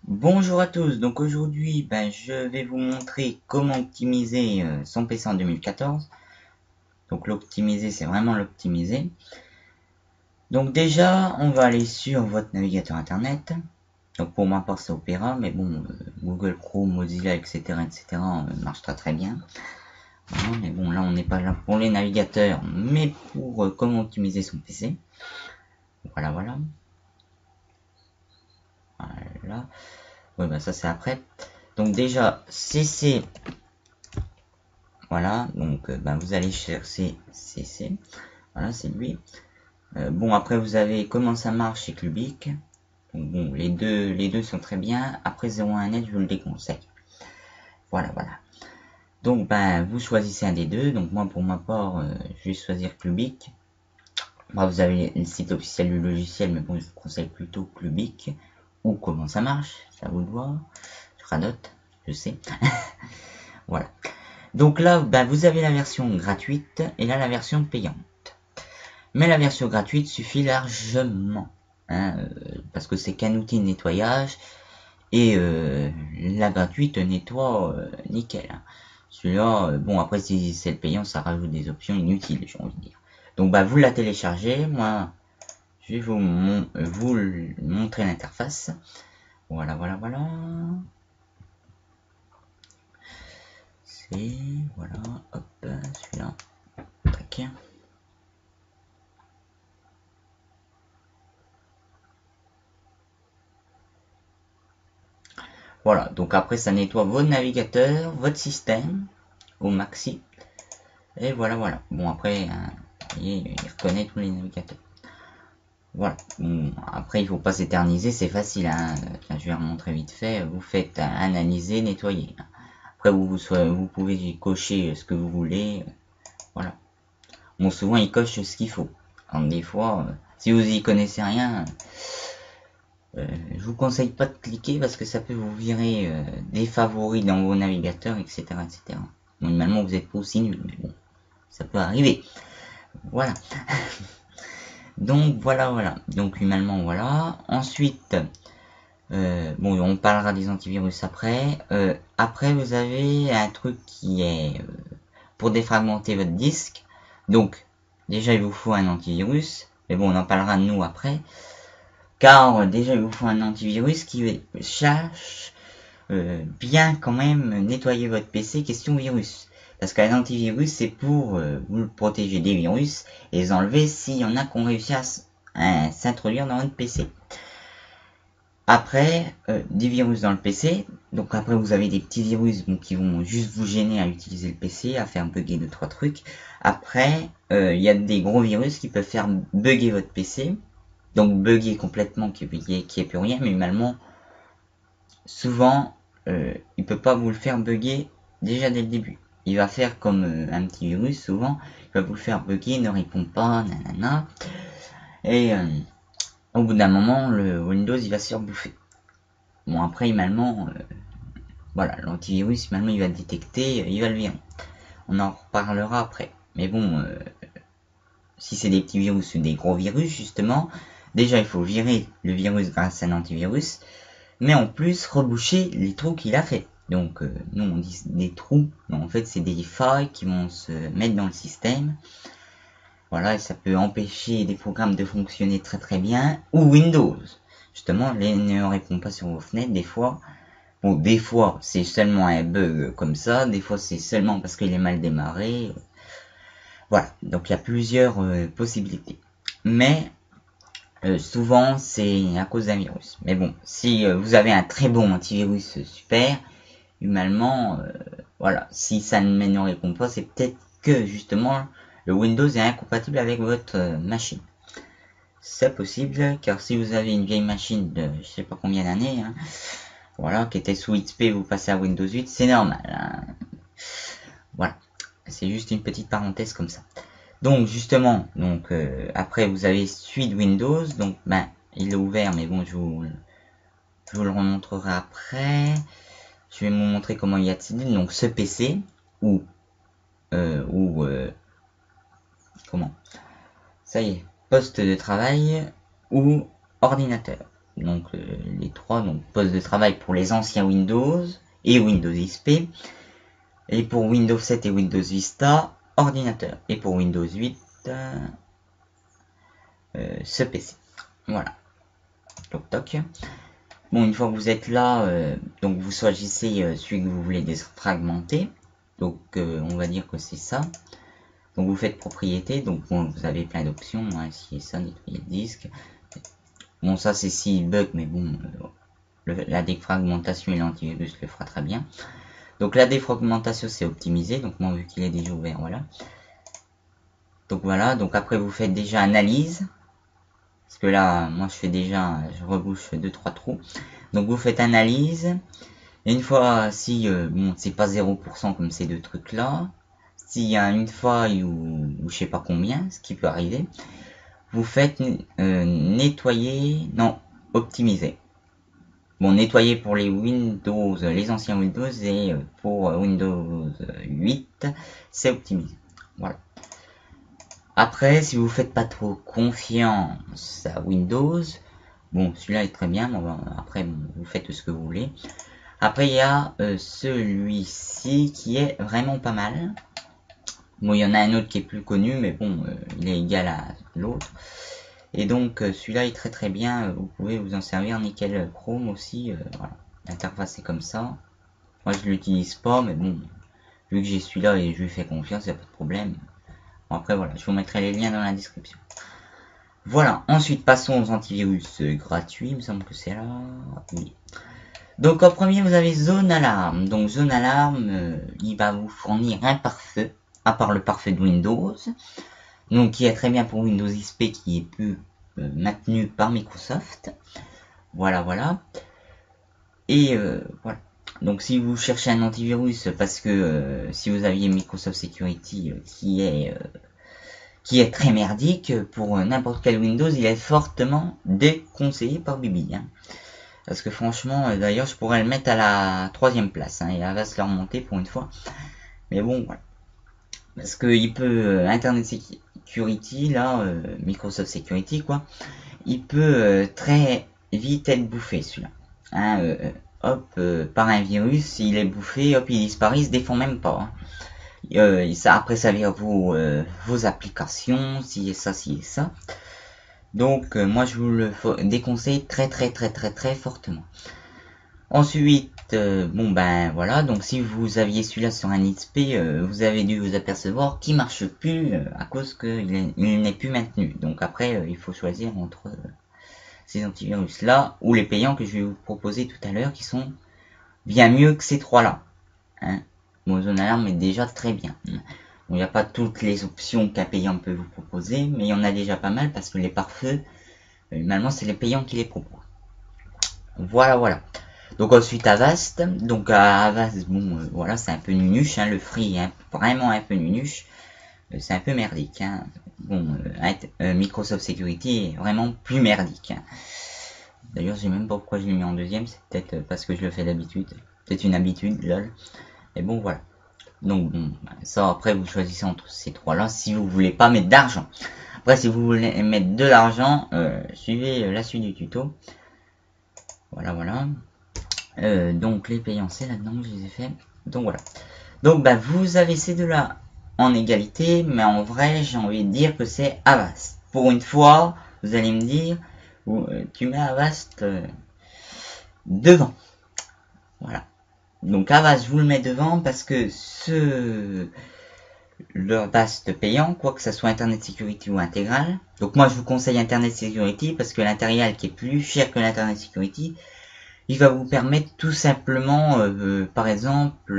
Bonjour à tous, donc aujourd'hui je vais vous montrer comment optimiser son PC en 2014. Donc l'optimiser, c'est vraiment l'optimiser. Donc déjà on va aller sur votre navigateur internet. Donc pour ma part c'est Opera, mais bon Google Chrome, Mozilla, etc. marche très bien. Voilà, mais bon là on n'est pas là pour les navigateurs, mais pour comment optimiser son PC. Voilà. Voilà. Ouais, ça c'est après. Donc déjà CC. Voilà, donc vous allez chercher CC. Voilà, c'est lui. Bon, après vous avez comment ça marche chez Clubic. Donc, bon, les deux sont très bien. Après 01net, je vous le déconseille. Voilà. Donc vous choisissez un des deux. Donc moi pour ma part, je vais choisir Clubic. Vous avez le site officiel du logiciel, mais bon, je vous conseille plutôt Clubic. Ou comment ça marche, ça vous le voir. Je radote, je sais. Voilà. Donc là, vous avez la version gratuite et là la version payante. Mais la version gratuite suffit largement, parce que c'est qu'un outil de nettoyage et la gratuite nettoie nickel. Celui-là, bon après si c'est le payant, ça rajoute des options inutiles, j'ai envie de dire. Donc vous la téléchargez, moi je vais vous montrer l'interface. Voilà. C'est voilà, hop, celui-là, tac. Voilà, donc après ça nettoie votre navigateur, votre système au maxi. Et voilà. Bon après, il reconnaît tous les navigateurs. Voilà. Bon, après il faut pas s'éterniser, c'est facile. Je vais remontrer vite fait. Vous faites analyser, nettoyer. Après vous pouvez cocher ce que vous voulez. Voilà. Bon souvent il coche ce qu'il faut. Alors, des fois, si vous y connaissez rien, je vous conseille pas de cliquer parce que ça peut vous virer des favoris dans vos navigateurs, etc. Bon, normalement vous êtes pas aussi nul, mais bon, ça peut arriver. Voilà. Donc voilà. Donc humanement voilà. Ensuite, bon on parlera des antivirus après. Après vous avez un truc qui est pour défragmenter votre disque. Donc déjà il vous faut un antivirus. Mais bon on en parlera de nous après. Car déjà il vous faut un antivirus qui cherche bien quand même nettoyer votre PC question virus. Parce qu'un antivirus c'est pour vous protéger des virus et les enlever s'il y en a qu'on réussit à s'introduire dans votre PC. Après, des virus dans le PC, donc après vous avez des petits virus qui vont juste vous gêner à utiliser le PC, à faire bugger 2-3 trucs. Après, il y a des gros virus qui peuvent faire bugger votre PC, donc bugger complètement, qui est plus rien, mais normalement, souvent, il peut pas vous le faire bugger déjà dès le début. Il va faire comme un petit virus, souvent, il va vous le faire bugger, ne répond pas, nanana, et au bout d'un moment, le Windows il va se faire bouffer. Bon après, normalement, voilà, l'antivirus, maintenant il va détecter, il va le virer. On en reparlera après. Mais bon, si c'est des petits virus ou des gros virus, justement, déjà il faut virer le virus grâce à un antivirus, mais en plus reboucher les trous qu'il a fait. Donc nous on dit des trous, mais en fait c'est des failles qui vont se mettre dans le système. Voilà, et ça peut empêcher des programmes de fonctionner très bien, ou Windows. Justement, les ne répond pas sur vos fenêtres des fois. Bon, des fois c'est seulement un bug comme ça, des fois c'est seulement parce qu'il est mal démarré. Voilà, donc il y a plusieurs possibilités. Mais souvent c'est à cause d'un virus. Mais bon, si vous avez un très bon antivirus super, humanement, voilà, si ça ne répond pas, c'est peut-être que justement le Windows est incompatible avec votre machine. C'est possible, car si vous avez une vieille machine de je sais pas combien d'années, voilà, qui était sous XP, vous passez à Windows 8, c'est normal. Voilà, c'est juste une petite parenthèse comme ça. Donc justement, après vous avez suite Windows, donc il est ouvert, mais bon je vous le remontrerai après. Je vais vous montrer comment y accéder. Donc ce PC ou comment, ça y est, poste de travail ou ordinateur. Donc les trois, donc poste de travail pour les anciens Windows et Windows XP, et pour Windows 7 et Windows Vista, ordinateur, et pour Windows 8, ce PC. Voilà. Toc toc. Bon, une fois que vous êtes là, donc vous choisissez celui que vous voulez défragmenter. Donc on va dire que c'est ça. Donc vous faites propriété, donc bon, vous avez plein d'options, hein, si et ça, nettoyer le disque. Bon, ça c'est si bug, mais bon, la défragmentation et l'antivirus le fera très bien. Donc la défragmentation c'est optimisé, donc moi vu qu'il est déjà ouvert, voilà. Donc voilà, donc après vous faites déjà analyse. Parce que là, moi je rebouche 2-3 trous. Donc vous faites analyse. Et une fois, si, bon, c'est pas 0% comme ces deux trucs là. S'il y a une faille ou je sais pas combien, ce qui peut arriver, vous faites nettoyer, non, optimiser. Bon, nettoyer pour les Windows, les anciens Windows, et pour Windows 8, c'est optimisé. Voilà. Après, si vous faites pas trop confiance à Windows, bon, celui-là est très bien, bon, après, bon, vous faites ce que vous voulez. Après, il y a celui-ci qui est vraiment pas mal. Bon, il y en a un autre qui est plus connu, mais bon, il est égal à l'autre. Et donc, celui-là est très très bien. Vous pouvez vous en servir. Nickel Chrome aussi. Voilà. L'interface est comme ça. Moi, je l'utilise pas, mais bon, vu que j'ai celui-là et je lui fais confiance, il n'y a pas de problème. Bon, après, voilà, je vous mettrai les liens dans la description. Voilà. Ensuite, passons aux antivirus gratuits. Il me semble que c'est là. Oui. Donc, en premier, vous avez Zone Alarm. Donc, Zone Alarm, il va vous fournir un pare-feu, à part le pare-feu de Windows, donc qui est très bien pour Windows XP, qui est plus maintenu par Microsoft. Voilà, voilà. Et voilà. Donc si vous cherchez un antivirus, parce que si vous aviez Microsoft Security qui est très merdique, pour n'importe quel Windows, il est fortement déconseillé par Bibi. Hein. Parce que franchement, d'ailleurs, je pourrais le mettre à la 3e place. Hein, et elle va se le remonter pour une fois. Mais bon, voilà. Parce que il peut Internet Security, là, Microsoft Security, quoi, il peut très vite être bouffé, celui-là. Hein, hop, par un virus, il est bouffé, hop, il disparaît, il se défend même pas. Hein. Après, ça vient vos applications, si et ça, si et ça. Donc, moi, je vous le déconseille très, très, très, très, très fortement. Ensuite, bon ben voilà, donc si vous aviez celui-là sur un XP, vous avez dû vous apercevoir qu'il marche plus à cause qu'il n'est plus maintenu. Donc après, il faut choisir entre ces antivirus-là ou les payants que je vais vous proposer tout à l'heure, qui sont bien mieux que ces trois-là. Hein. Bon, Zone Alarm est déjà très bien. Bon, il n'y a pas toutes les options qu'un payant peut vous proposer, mais il y en a déjà pas mal parce que les pare-feux, normalement c'est les payants qui les proposent. Voilà, voilà. Donc ensuite Avast, donc Avast, bon voilà, c'est un peu nunuche, hein, le free est vraiment un peu nunuche, c'est un peu merdique. Hein. Bon, Microsoft Security est vraiment plus merdique. Hein. D'ailleurs, je sais même pas pourquoi je l'ai mis en deuxième, c'est peut-être parce que je le fais d'habitude, peut-être une habitude, lol. Et bon voilà. Donc bon, ça après vous choisissez entre ces trois-là si vous voulez pas mettre d'argent. Après si vous voulez mettre de l'argent, suivez la suite du tuto. Voilà, voilà. Donc les payants c'est là-dedans que je les ai fait. Donc voilà. Donc bah vous avez ces deux-là en égalité, mais en vrai j'ai envie de dire que c'est Avast. Pour une fois, vous allez me dire, tu mets Avast devant. Voilà. Donc Avast je vous le mets devant parce que le Avast payant, quoi que ça soit Internet Security ou intégral. Donc moi je vous conseille Internet Security parce que l'intégral qui est plus cher que l'Internet Security, il va vous permettre tout simplement, par exemple,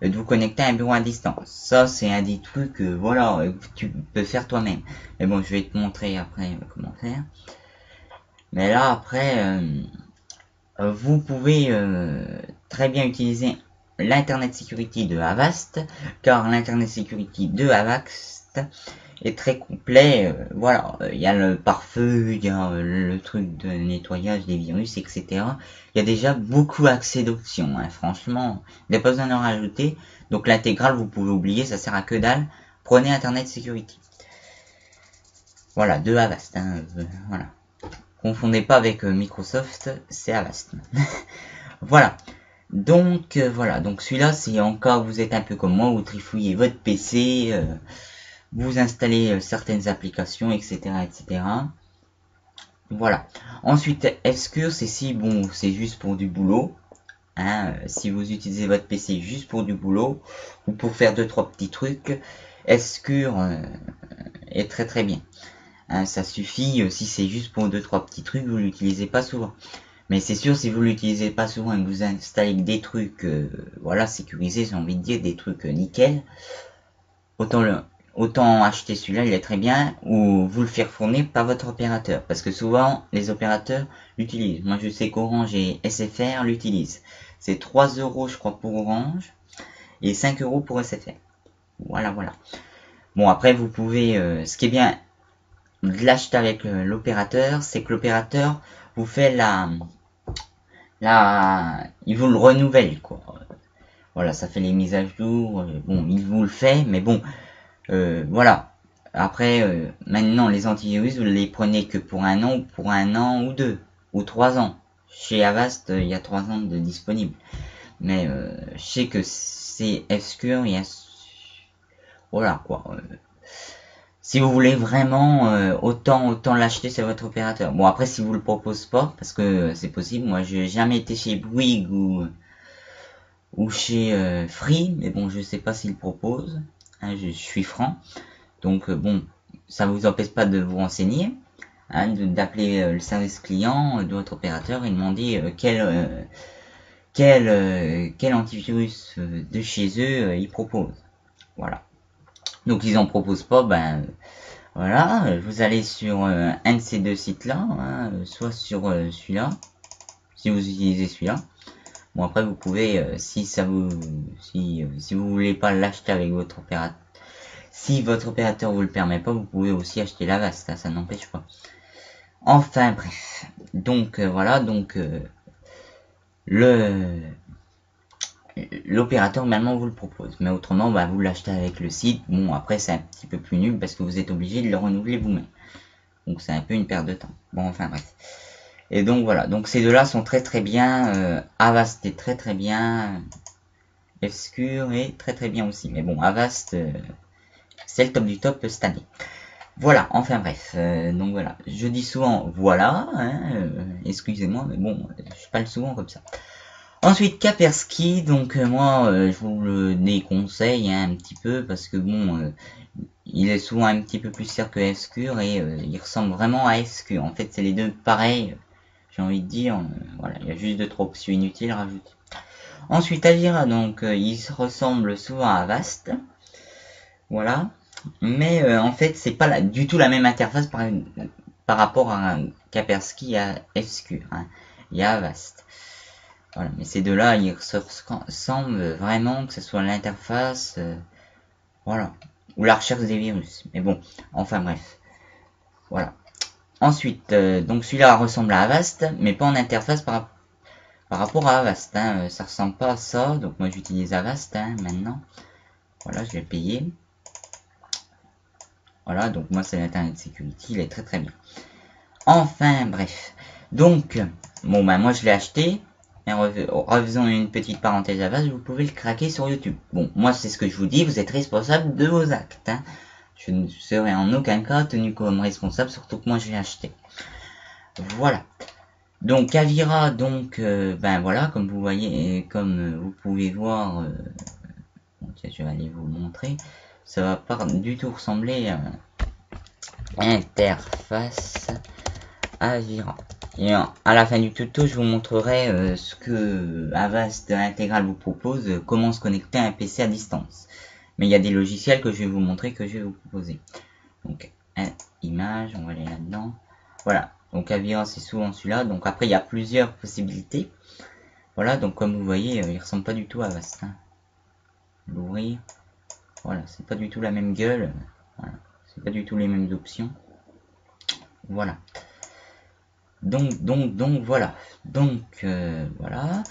de vous connecter à un bureau à distance. Ça, c'est un des trucs, voilà, que tu peux faire toi-même. Mais bon, je vais te montrer après comment faire. Mais là, après, vous pouvez très bien utiliser l'Internet Security de Avast, car l'Internet Security de Avast est très complet. Voilà, il y a le pare-feu, il y a le truc de nettoyage des virus, etc. Il y a déjà beaucoup accès d'options. Hein. Franchement, il n'y a pas besoin d'en rajouter. Donc l'intégrale, vous pouvez oublier, ça sert à que dalle. Prenez Internet Security. Voilà, de Avast. Hein, voilà. confondez pas avec Microsoft, c'est Avast. Voilà. Donc voilà, donc celui-là c'est en cas où vous êtes un peu comme moi, vous trifouillez votre PC, vous installez certaines applications, etc., etc. Voilà. Ensuite, Fscure, c'est si bon, c'est juste pour du boulot. Hein, si vous utilisez votre PC juste pour du boulot ou pour faire 2-3 petits trucs, Fscure est très très bien. Hein, ça suffit. Si c'est juste pour 2-3 petits trucs, vous l'utilisez pas souvent. Mais c'est sûr, si vous l'utilisez pas souvent et que vous installez des trucs, voilà, sécurisés, j'ai envie de dire, des trucs nickel, autant acheter celui-là, il est très bien, ou vous le faire fournir par votre opérateur. Parce que souvent, les opérateurs l'utilisent. Moi, je sais qu'Orange et SFR l'utilisent. C'est 3 euros, je crois, pour Orange, et 5 euros pour SFR. Voilà, voilà. Bon, après, vous pouvez, ce qui est bien de l'acheter avec l'opérateur, c'est que l'opérateur vous fait il vous le renouvelle, quoi. Voilà, ça fait les mises à jour. Bon, il vous le fait, mais bon, voilà. Après, maintenant, les antivirus, vous les prenez que pour un an ou 2 ou 3 ans. Chez Avast, il y a 3 ans de disponible. Mais je sais que c'est Fscure, il y a, voilà quoi. Si vous voulez vraiment, autant l'acheter sur votre opérateur. Bon, après, si vous le propose pas, parce que c'est possible, moi, j'ai jamais été chez Bouygues ou chez Free, mais bon, je sais pas s'ils proposent. Hein, je suis franc. Donc, bon, ça vous empêche pas de vous renseigner, hein, d'appeler le service client de votre opérateur et demander quel antivirus de chez eux ils proposent. Voilà. Donc, ils en proposent pas, ben voilà, vous allez sur un de ces deux sites-là, hein, soit sur celui-là, si vous utilisez celui-là. Bon, après, vous pouvez, si vous voulez pas l'acheter avec votre opérateur, si votre opérateur vous le permet pas, vous pouvez aussi acheter l'Avast, hein, ça n'empêche pas. Enfin, bref. Donc, voilà, donc, l'opérateur normalement vous le propose, mais autrement bah, vous l'achetez avec le site. Bon, après c'est un petit peu plus nul parce que vous êtes obligé de le renouveler vous-même, donc c'est un peu une perte de temps. Bon, enfin bref. Et donc voilà, donc ces deux-là sont très très bien. Avast est très très bien, Fscure est très très bien aussi, mais bon, Avast c'est le top du top cette année. Voilà, enfin bref, donc voilà, je dis souvent voilà, hein, excusez-moi, mais bon, je parle souvent comme ça. Ensuite, Kaspersky, donc moi je vous le déconseille hein, un petit peu parce que bon, il est souvent un petit peu plus cher que Fscure et il ressemble vraiment à Fscure. En fait, c'est les deux pareils, j'ai envie de dire. Voilà, il y a juste 2-3 options inutiles à rajouter. Ensuite, Avira, donc il ressemble souvent à Avast, voilà. Mais en fait, c'est pas du tout la même interface par rapport à Kaspersky et à Fscure. Hein. Il y a Avast. Voilà, mais ces deux-là, ils ressemblent vraiment, que ce soit l'interface, voilà, ou la recherche des virus. Mais bon, enfin bref, voilà. Ensuite, donc celui-là ressemble à Avast, mais pas en interface par rapport à Avast. Hein. Ça ressemble pas à ça, donc moi j'utilise Avast hein, maintenant. Voilà, je l'ai payé. Voilà, donc moi c'est l'Internet Security, il est très très bien. Enfin bref, donc, bon ben moi je l'ai acheté. Et refaisons une petite parenthèse à base, vous pouvez le craquer sur YouTube. Bon, moi c'est ce que je vous dis, vous êtes responsable de vos actes. Hein. Je ne serai en aucun cas tenu comme responsable, surtout que moi je l'ai acheté. Voilà. Donc Avira, donc ben voilà, comme vous voyez, et comme vous pouvez voir, bon, tiens, je vais aller vous montrer, ça va pas du tout ressembler à interface Avira. Et à la fin du tuto, je vous montrerai ce que Avast Intégral vous propose, comment se connecter à un PC à distance. Mais il y a des logiciels que je vais vous montrer, que je vais vous proposer. Donc, image, on va aller là-dedans. Voilà, donc Avira c'est souvent celui-là. Donc après, il y a plusieurs possibilités. Voilà, donc comme vous voyez, il ressemble pas du tout à Avast. Hein. L'ouvrir. Voilà, c'est pas du tout la même gueule. Voilà, c'est pas du tout les mêmes options. Voilà. Donc voilà. Donc voilà.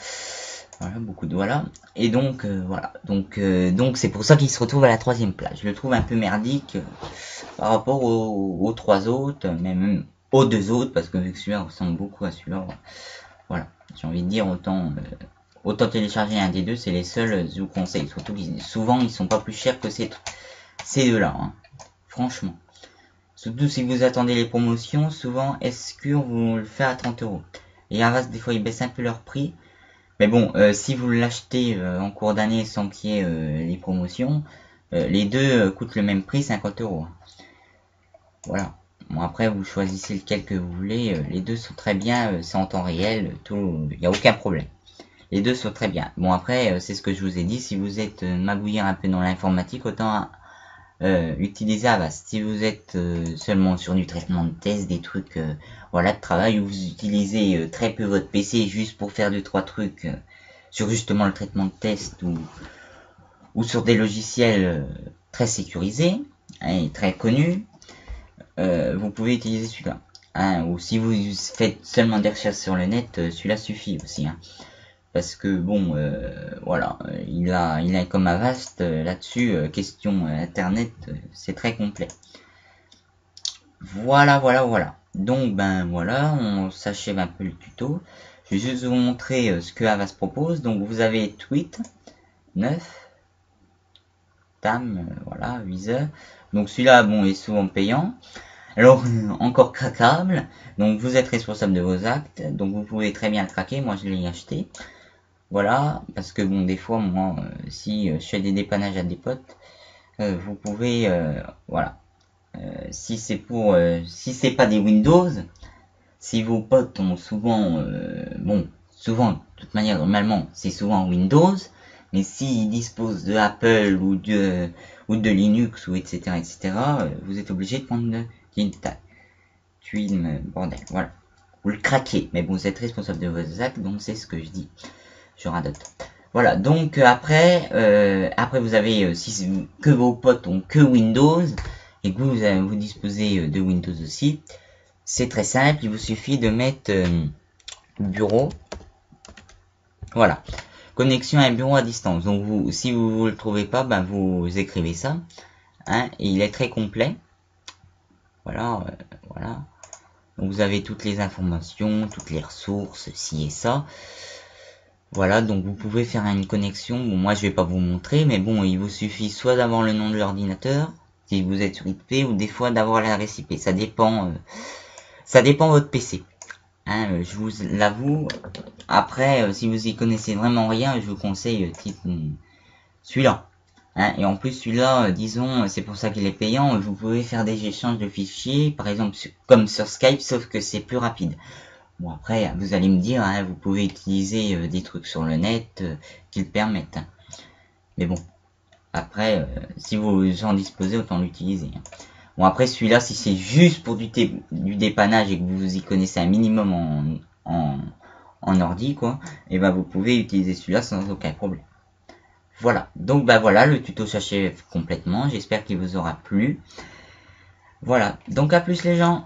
Voilà, beaucoup de voilà. Et donc voilà. Donc c'est pour ça qu'il se retrouve à la 3e place. Je le trouve un peu merdique par rapport aux 3 autres, mais aux deux autres, parce que vu que celui-là ressemble beaucoup à celui-là, voilà, j'ai envie de dire, autant télécharger un des deux, c'est les seuls, je vous conseille, surtout souvent ils sont pas plus chers que ces deux-là, hein. Franchement. Surtout si vous attendez les promotions, souvent SQ vous le fait à 30 €. Et Avast, des fois, ils baissent un peu leur prix. Mais bon, si vous l'achetez en cours d'année sans qu'il y ait les promotions, les deux coûtent le même prix, 50 €. Hein. Voilà. Bon, après, vous choisissez lequel que vous voulez. Les deux sont très bien, c'est en temps réel, tout, il n'y a aucun problème. Les deux sont très bien. Bon, après, c'est ce que je vous ai dit. Si vous êtes magouilleur un peu dans l'informatique, autant utilisez Avast. Si vous êtes seulement sur du traitement de test, des trucs voilà de travail, où vous utilisez très peu votre PC juste pour faire 2-3 trucs sur justement le traitement de test ou sur des logiciels très sécurisés et très connus, vous pouvez utiliser celui-là. Hein, ou si vous faites seulement des recherches sur le net, celui-là suffit aussi. Hein. Parce que bon, voilà, il a comme Avast là-dessus, question internet, c'est très complet. Voilà. Donc ben voilà, on s'achève un peu le tuto. Je vais juste vous montrer ce que Avast propose. Donc vous avez Tweet 9, Tam, voilà, 8 heures. Donc celui-là, bon, est souvent payant. Alors, encore craquable. Donc vous êtes responsable de vos actes. Donc vous pouvez très bien le craquer. Moi, je l'ai acheté. Voilà, parce que bon, des fois, moi, si je fais des dépannages à des potes, vous pouvez, voilà, si c'est si c'est pas des Windows, si vos potes ont souvent, bon, souvent, de toute manière, normalement, c'est souvent Windows, mais s'ils disposent de Apple ou de Linux ou etc., vous êtes obligé de prendre le Twin, bordel, voilà. Vous le craquez, mais bon, vous êtes responsable de vos actes, donc c'est ce que je dis. Je radote. Voilà, donc après vous avez, si que vos potes ont que Windows, et que vous disposez de Windows aussi, c'est très simple, il vous suffit de mettre bureau, voilà, connexion à un bureau à distance. Donc vous, si vous le trouvez pas, ben vous écrivez ça, hein, et il est très complet. Voilà, voilà. Donc vous avez toutes les informations, toutes les ressources, ci et ça. Voilà, donc vous pouvez faire une connexion. Bon, moi je vais pas vous montrer, mais bon, il vous suffit soit d'avoir le nom de l'ordinateur, si vous êtes sur IP, ou des fois d'avoir l'adresse IP. Ça dépend votre PC. Hein, je vous l'avoue. Après, si vous y connaissez vraiment rien, je vous conseille celui-là. Hein, et en plus celui-là, disons, c'est pour ça qu'il est payant. Vous pouvez faire des échanges de fichiers, par exemple comme sur Skype, sauf que c'est plus rapide. Bon après, vous allez me dire, hein, vous pouvez utiliser des trucs sur le net qui le permettent. Hein. Mais bon, après, si vous en disposez, autant l'utiliser. Hein. Bon après, celui-là, si c'est juste pour du dépannage et que vous y connaissez un minimum en ordi, quoi, et ben vous pouvez utiliser celui-là sans aucun problème. Voilà, donc bah voilà, le tuto s'achève complètement. J'espère qu'il vous aura plu. Voilà, donc à plus les gens.